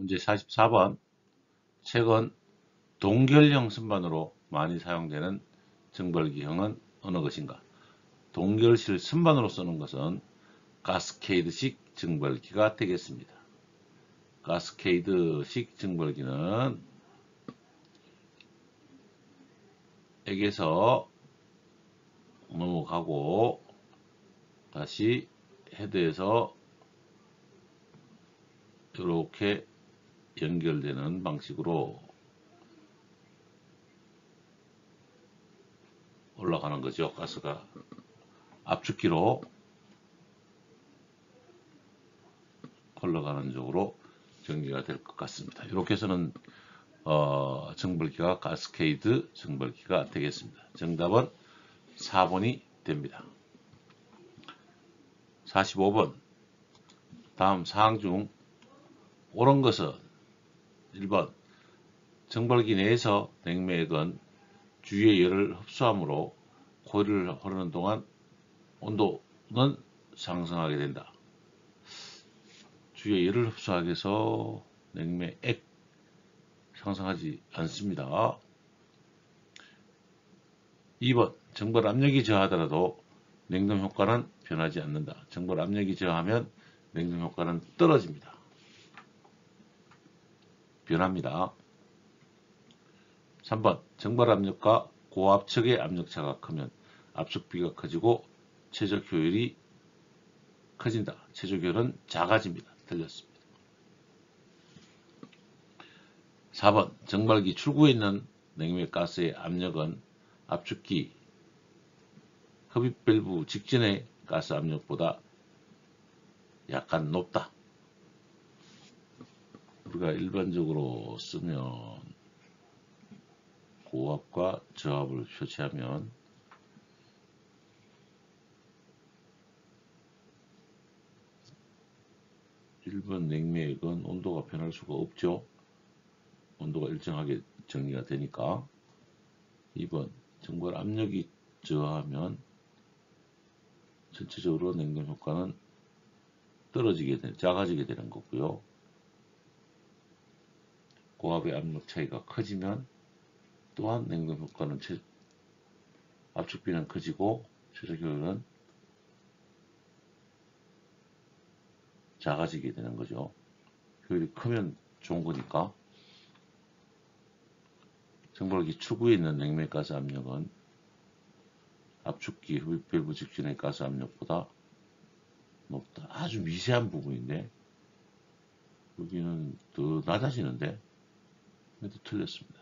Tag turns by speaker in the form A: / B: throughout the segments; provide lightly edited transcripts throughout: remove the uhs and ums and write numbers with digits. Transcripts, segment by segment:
A: 문제 44번. 최근 동결형 선반으로 많이 사용되는 증발기형은 어느 것인가? 동결실 선반으로 쓰는 것은 가스케이드식 증발기가 되겠습니다. 가스케이드식 증발기는 액에서 넘어가고 다시 헤드에서 이렇게 연결되는 방식으로 올라가는 거죠. 가스가 압축기로 올라가는 쪽으로 전개가 될 것 같습니다. 이렇게 해서는 증발기가 가스케이드 증발기가 되겠습니다. 정답은 4번이 됩니다. 45번. 다음 사항 중 옳은 것은 1번. 증발기 내에서 냉매액은 주위의 열을 흡수함으로 코일을 흐르는 동안 온도는 상승하게 된다. 주위의 열을 흡수하기 위해서 냉매액 상승하지 않습니다. 2번. 정발 압력이 저하하더라도 냉동 효과는 변하지 않는다. 정발 압력이 저하하면 냉동 효과는 떨어집니다. 변합니다. 3번. 정발 압력과 고압측의 압력차가 크면 압축비가 커지고 최적 효율이 커진다. 최적 효율은 작아집니다. 틀렸습니다. 4번. 정발기 출구에 있는 냉매 가스의 압력은 압축기 흡입 밸브 직전의 가스 압력보다 약간 높다. 우리가 일반적으로 쓰면 고압과 저압을 표시하면 일반 냉매액은 온도가 변할 수가 없죠. 온도가 일정하게 정리가 되니까. 2번. 정발 압력이 저하하면 전체적으로 냉동 효과는 작아지게 되는 거고요. 고압의 압력 차이가 커지면 또한 냉동 효과는 압축비는 커지고 최적 효율은 작아지게 되는 거죠. 효율이 크면 좋은 거니까. 정발기 출구에 있는 냉매가스 압력은 압축기 흡입 밸브 직전의 가스 압력보다 높다. 아주 미세한 부분인데 여기는 더 낮아지는데 그래도 틀렸습니다.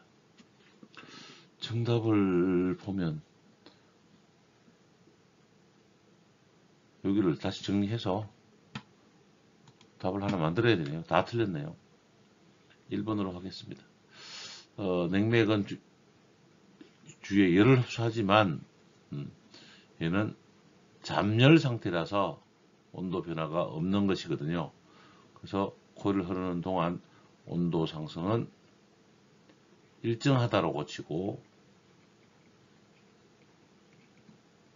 A: 정답을 보면 여기를 다시 정리해서 답을 하나 만들어야 되네요. 다 틀렸네요. 1번으로 하겠습니다. 냉매액은 주위에 열을 흡수하지만 얘는 잠열 상태라서 온도 변화가 없는 것이거든요. 그래서 코일을 흐르는 동안 온도 상승은 일정하다로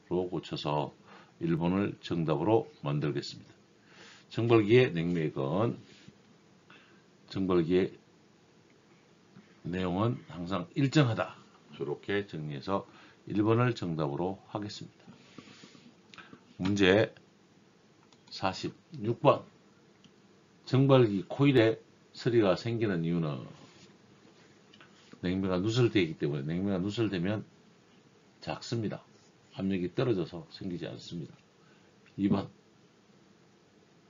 A: 고쳐서 1번을 정답으로 만들겠습니다. 정발기의 냉매액은 정발기의 내용은 항상 일정하다. 이렇게 정리해서 1번을 정답으로 하겠습니다. 문제 46번. 정발기 코일에 서리가 생기는 이유는 냉매가 누설되어 있기 때문에 냉매가 누설되면 작습니다. 압력이 떨어져서 생기지 않습니다. 2번.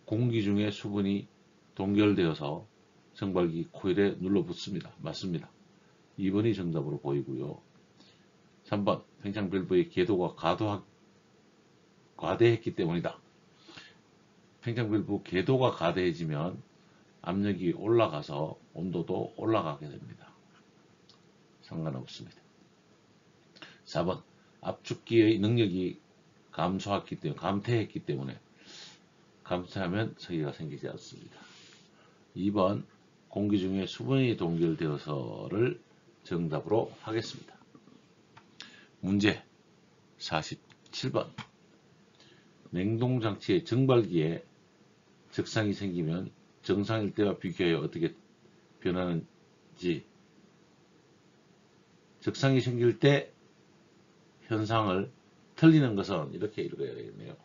A: 공기 중에 수분이 동결되어서 정발기 코일에 눌러붙습니다. 맞습니다. 2번이 정답으로 보이고요. 3번. 팽창 밸브의 궤도가 과대했기 때문이다. 팽창 밸브 궤도가 과대해지면 압력이 올라가서 온도도 올라가게 됩니다. 상관없습니다. 4번. 압축기의 능력이 감퇴했기 때문에 감퇴하면 서기가 생기지 않습니다. 2번. 공기 중에 수분이 동결되어서를 정답으로 하겠습니다. 문제 47번. 냉동장치의 정발기에 적상이 생기면 정상일 때와 비교하여 어떻게 변하는지, 적상이 생길 때 현상을 틀리는 것은 이렇게 읽어야 되겠네요.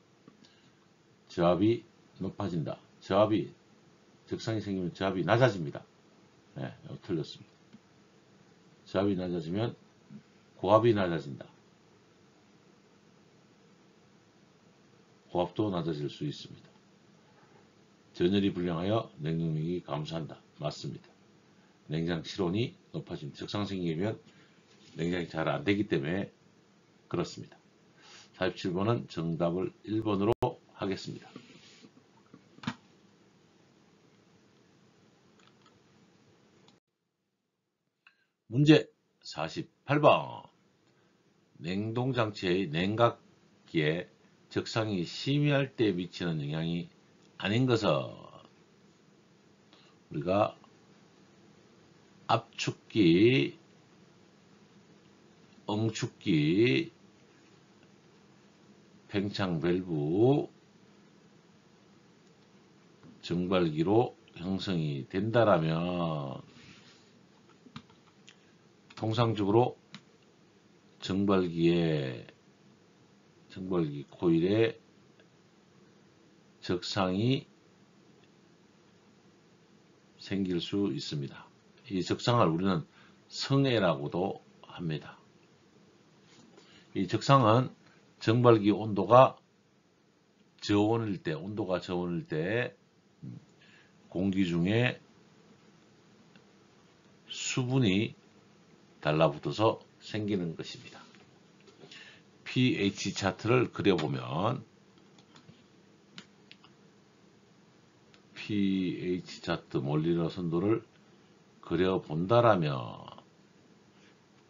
A: 저압이 높아진다. 적상이 생기면 저압이 낮아집니다. 네, 틀렸습니다. 저압이 낮아지면 고압이 낮아진다. 고압도 낮아질 수 있습니다. 전열이 불량하여 냉동력이 감소한다. 맞습니다. 냉장 실온이 높아집니다. 적상 생기면 냉장이 잘 안되기 때문에 그렇습니다. 47번은 정답을 1번으로 하겠습니다. 문제 48번. 냉동장치의 냉각기에 적상이 심의할 때 미치는 영향이 아닌 것은, 우리가 압축기, 응축기, 팽창 밸브, 정발기로 형성이 된다라면 통상적으로 정발기 코일에 적상이 생길 수 있습니다. 이 적상을 우리는 성애라고도 합니다. 이 적상은 정발기 온도가 저온일 때 공기 중에 수분이 달라붙어서 생기는 것입니다. pH 차트를 그려보면 pH 차트 몰리러 선도를 그려본다라면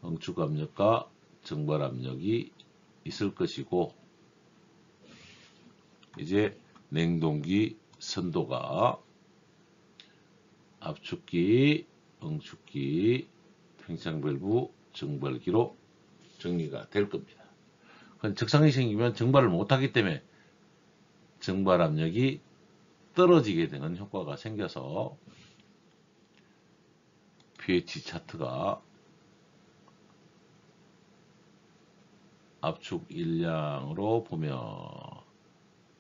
A: 응축압력과 정발압력이 있을 것이고, 이제 냉동기 선도가 압축기, 응축기, 팽창밸브, 정발기로 정리가 될 겁니다. 적상이 생기면 정발을 못하기 때문에 정발압력이 떨어지게 되는 효과가 생겨서 pH 차트가 압축 일량으로 보면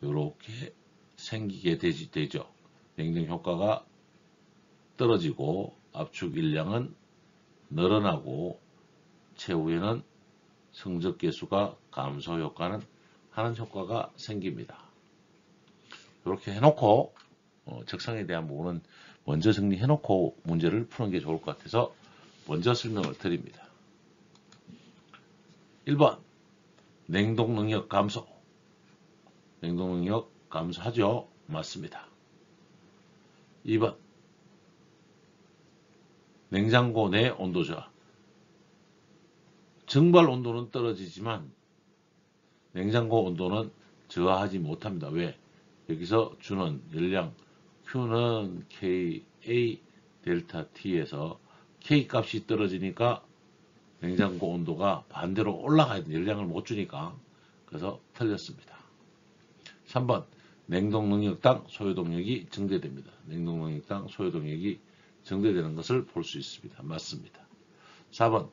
A: 이렇게 생기게 되죠. 냉동 효과가 떨어지고 압축 일량은 늘어나고 최후에는 성적 계수가 감소 효과는 하는 효과가 생깁니다. 이렇게 해놓고 적상에 대한 부분은 먼저 정리해놓고 문제를 푸는 게 좋을 것 같아서 먼저 설명을 드립니다. 1번 냉동 능력 감소. 냉동 능력 감소하죠? 맞습니다. 2번 냉장고 내 온도 저하. 정발 온도는 떨어지지만 냉장고 온도는 저하하지 못합니다. 왜? 여기서 주는 열량 Q는 KA 델타 T에서 K 값이 떨어지니까 냉장고 온도가 반대로 올라가야 돼. 열량을 못 주니까. 그래서 틀렸습니다. 3번 냉동 능력당 소요동력이 증대됩니다. 냉동 능력당 소요동력이 증대되는 것을 볼 수 있습니다. 맞습니다. 4번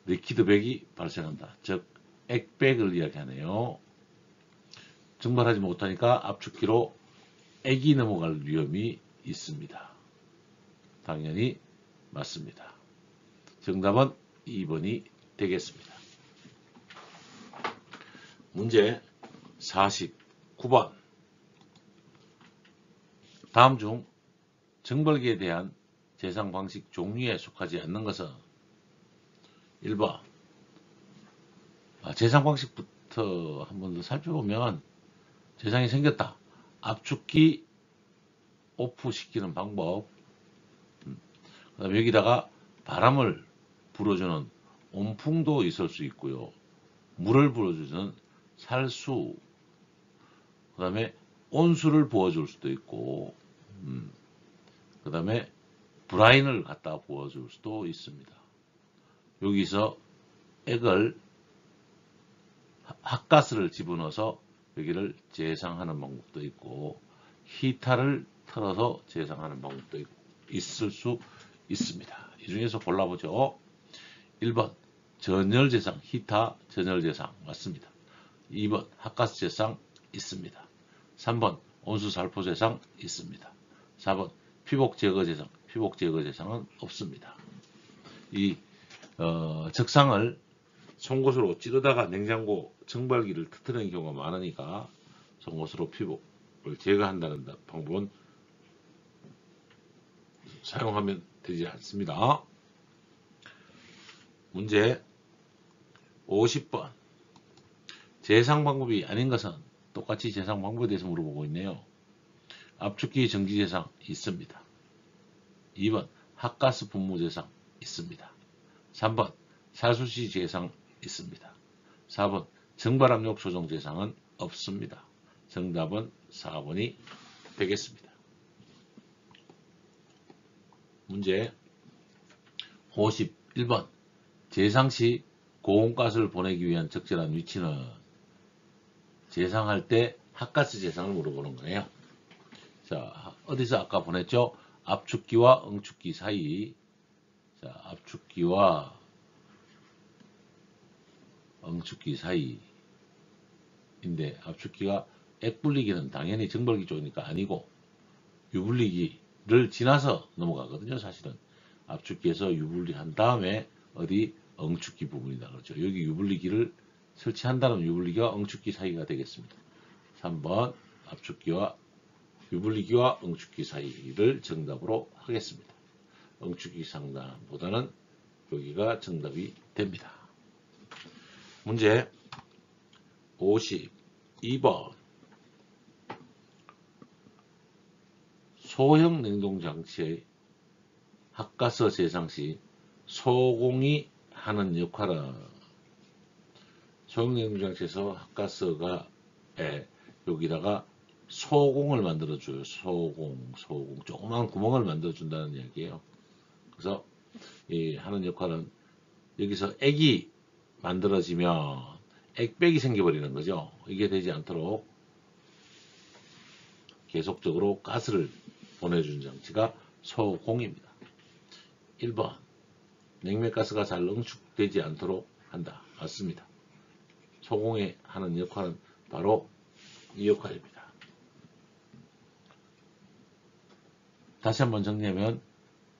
A: 리퀴드백이 발생한다. 즉 액백을 이야기하네요. 증발하지 못하니까 압축기로 액이 넘어갈 위험이 있습니다. 당연히 맞습니다. 정답은 2번이 되겠습니다. 문제 49번. 다음 중 정발기에 대한 재상 방식 종류에 속하지 않는 것은 1번. 재상 방식부터 한번 더 살펴보면 재상이 생겼다. 압축기 오프 시키는 방법. 그 다음에 여기다가 바람을 불어주는 온풍도 있을 수 있고요. 물을 불어주는 살수, 그 다음에 온수를 부어줄 수도 있고, 그 다음에 브라인을 갖다 부어줄 수도 있습니다. 여기서 액을 핫가스를 집어넣어서 여기를 재상하는 방법도 있고, 히타를 틀어서 재상하는 방법도 있을 수 있습니다. 이 중에서 골라보죠. 1번 전열재상, 히타 전열재상 맞습니다. 2번 학가스재상 있습니다. 3번 온수살포재상 있습니다. 4번 피복제거재상, 피복제거재상은 없습니다. 이 적상을 송곳으로 찌르다가 냉장고 증발기를 터뜨리는 경우가 많으니까 송곳으로 피복을 제거한다는 방법은 사용하면 되지 않습니다. 문제 50번. 재상 방법이 아닌 것은 똑같이 재상 방법에 대해서 물어보고 있네요. 압축기 정지 재상 있습니다. 2번 학가스 분무 재상 있습니다. 3번 살수시 재상 있습니다. 4번 증발압력 조정 재상은 없습니다. 정답은 4번이 되겠습니다. 문제 51번. 재상시 고온가스를 보내기 위한 적절한 위치는 재상할 때 학가스 재상을 물어보는 거예요. 자, 어디서 아까 보냈죠? 압축기와 응축기 사이. 자, 압축기와 응축기 사이인데 압축기가 액분리기는 당연히 증발기 쪽이니까 아니고 유분리기를 지나서 넘어가거든요. 사실은 압축기에서 유분리한 다음에 어디 응축기 부분이다 그렇죠. 여기 유분리기를 설치한다는 유분리기와 응축기 사이가 되겠습니다. 3번 압축기와 유분리기와 응축기 사이를 정답으로 하겠습니다. 응축기 상단보다는 여기가 정답이 됩니다. 문제 52번. 소형 냉동장치의 학가스 재상 시 소공이 하는 역할은 소형 냉동장치에서 학가스가 여기다가 소공을 만들어줘요. 소공. 조그마한 구멍을 만들어준다는 이야기예요. 그래서 이 하는 역할은 여기서 액이 만들어지면 액백이 생겨버리는 거죠. 이게 되지 않도록 계속적으로 가스를 보내주는 장치가 소공입니다. 1번 냉매가스가 잘 응축되지 않도록 한다. 맞습니다. 소공이 하는 역할은 바로 이 역할입니다. 다시 한번 정리하면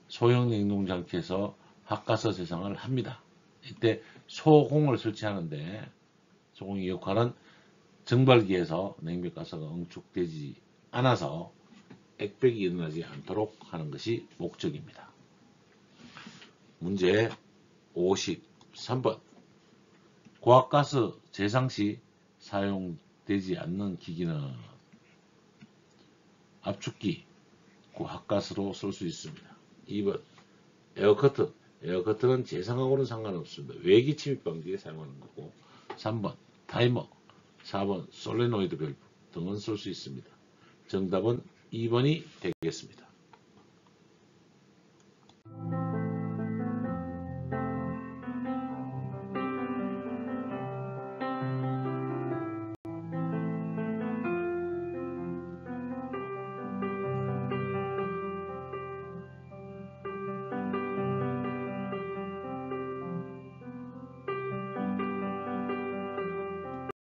A: 소형 냉동장치에서 학가스 재상을 합니다. 이때 소공을 설치하는데 소공의 역할은 증발기에서 냉매가스가 응축되지 않아서 액백이 일어나지 않도록 하는 것이 목적입니다. 문제 53번. 고압가스 재상 시 사용되지 않는 기기는 압축기, 고압가스로 쓸 수 있습니다. 2번 에어커튼. 에어커튼은 재상하고는 상관없습니다. 외기 침입 방지에 사용하는 거고. 3번 타이머, 4번 솔레노이드 밸브 등은 쓸 수 있습니다. 정답은 2번이 되겠습니다.